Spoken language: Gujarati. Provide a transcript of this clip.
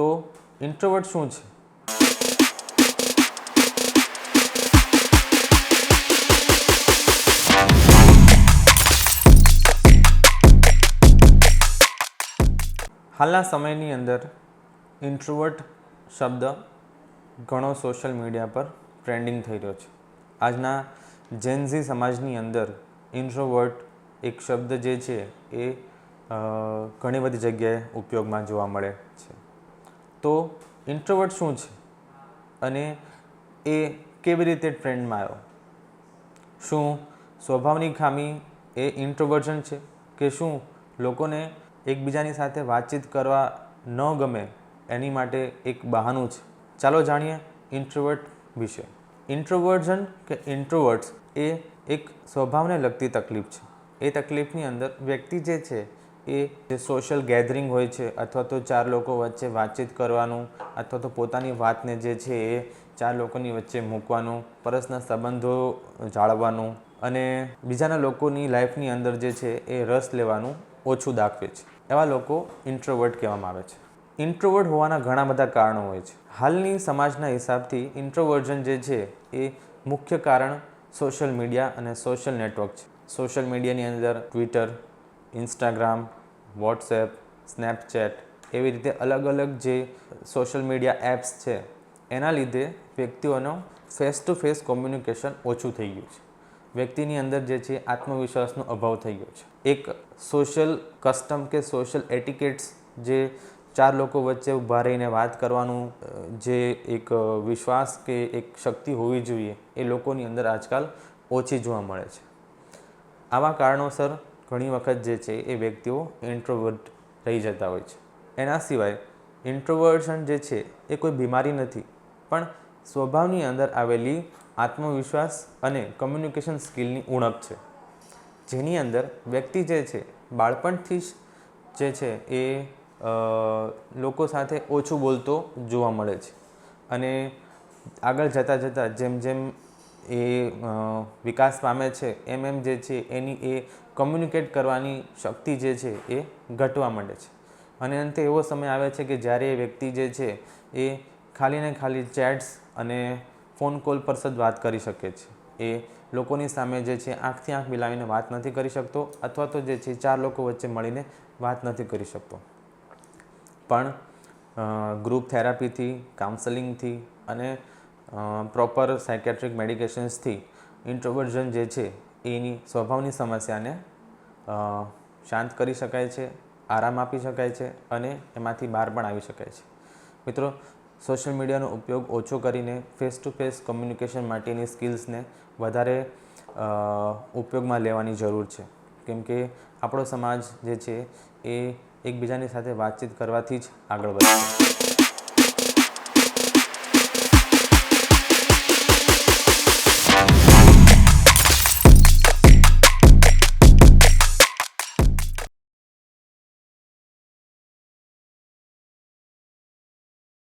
તો ઇન્ટ્રોવર્ટ શું છે? હાલના સમયની અંદર ઇન્ટ્રોવર્ટ શબ્દ ઘણો સોશિયલ મીડિયા પર ટ્રેન્ડિંગ થઈ રહ્યો છે. આજના જેનઝી સમાજની અંદર ઇન્ટ્રોવર્ટ એક શબ્દ જે છે એ ઘણી બધી જગ્યાએ ઉપયોગમાં જોવા મળે છે. તો ઇન્ટ્રોવર્ટ શું છે અને એ કેવી રીતે ટ્રેન્ડમાં આવ્યો? શું સ્વભાવની ખામી એ ઇન્ટ્રોવર્ઝન છે કે શું લોકોને એકબીજાની સાથે વાતચીત કરવા ન ગમે એની માટે એક બહાનું છે? ચાલો જાણીએ ઇન્ટ્રોવર્ટ વિશે. ઇન્ટ્રોવર્ઝન કે ઇન્ટ્રોવર્ટ્સ એ એક સ્વભાવને લગતી તકલીફ છે. એ તકલીફની અંદર વ્યક્તિ જે છે એ જે સોશિયલ ગેધરિંગ હોય છે અથવા તો ચાર લોકો વચ્ચે વાતચીત કરવાનું અથવા તો પોતાની વાતને જે છે એ ચાર લોકોની વચ્ચે મૂકવાનું, પરસ્પરના સંબંધો જાળવવાનું અને બીજાના લોકોની લાઈફની અંદર જે છે એ રસ લેવાનું ઓછું દાખવે છે. એવા લોકો ઇન્ટ્રોવર્ટ કહેવામાં આવે છે. ઇન્ટ્રોવર્ટ હોવાના ઘણા બધા કારણો હોય છે. હાલની સમાજના હિસાબથી ઇન્ટ્રોવર્ઝન જે છે એ મુખ્ય કારણ સોશિયલ મીડિયા અને સોશિયલ નેટવર્ક છે. સોશિયલ મીડિયાની અંદર ટ્વિટર, ઇન્સ્ટાગ્રામ, વોટ્સએપ, સ્નેપચેટ એવી રીતે અલગ અલગ જે સોશિયલ મીડિયા એપ્સ છે એના લીધે વ્યક્તિઓનો ફેસ ટુ ફેસ કોમ્યુનિકેશન ઓછું થઈ ગયું છે. વ્યક્તિની અંદર જે છે આત્મવિશ્વાસનો અભાવ થઈ ગયો છે. એક સોશિયલ કસ્ટમ કે સોશિયલ એટિકેટ્સ જે ચાર લોકો વચ્ચે ઊભા રહીને વાત કરવાનું જે એક વિશ્વાસ કે એક શક્તિ હોવી જોઈએ એ લોકોની અંદર આજકાલ ઓછી જોવા મળે છે. આવા કારણોસર ઘણી વખત જે છે એ વ્યક્તિઓ ઇન્ટ્રોવર્ટ રહી જતા હોય છે. એના સિવાય ઇન્ટ્રોવર્ઝન જે છે એ કોઈ બીમારી નથી, પણ સ્વભાવની અંદર આવેલી આત્મવિશ્વાસ અને કમ્યુનિકેશન સ્કિલની ઉણપ છે, જેની અંદર વ્યક્તિ જે છે બાળપણથી જ જે છે એ લોકો સાથે ઓછું બોલતો જોવા મળે છે અને આગળ જતાં જેમ જેમ એ વિકાસ પામે છે એમ એમ જે છે એની એ કમ્યુનિકેટ કરવાની શક્તિ જે છે એ ઘટવા માંડે છે અને અંતે એવો સમય આવે છે કે જ્યારે એ વ્યક્તિ જે છે એ ખાલી ને ખાલી ચેટ્સ અને ફોન કોલ પર જ વાત કરી શકે છે. એ લોકોની સામે જે છે આંખથી આંખ મિલાવીને વાત નથી કરી શકતો અથવા તો જે છે ચાર લોકો વચ્ચે મળીને વાત નથી કરી શકતો. પણ ગ્રુપ થેરાપીથી, કાઉન્સેલિંગથી અને પ્રોપર સાયકેટ્રિક મેડિકેશન્સથી ઇન્ટ્રોવર્ઝન જે છે એની સ્વભાવની સમસ્યાને શાંત કરી શકાય છે, આરામ આપી શકાય છે અને એમાંથી બહાર પણ આવી શકાય છે. મિત્રો, સોશિયલ મીડિયાનો ઉપયોગ ઓછો કરીને ફેસ ટુ ફેસ કમ્યુનિકેશન માટેની સ્કિલ્સને વધારે ઉપયોગમાં લેવાની જરૂર છે, કેમ કે આપણો સમાજ જે છે એ એકબીજાની સાથે વાતચીત કરવાથી જ આગળ વધશે.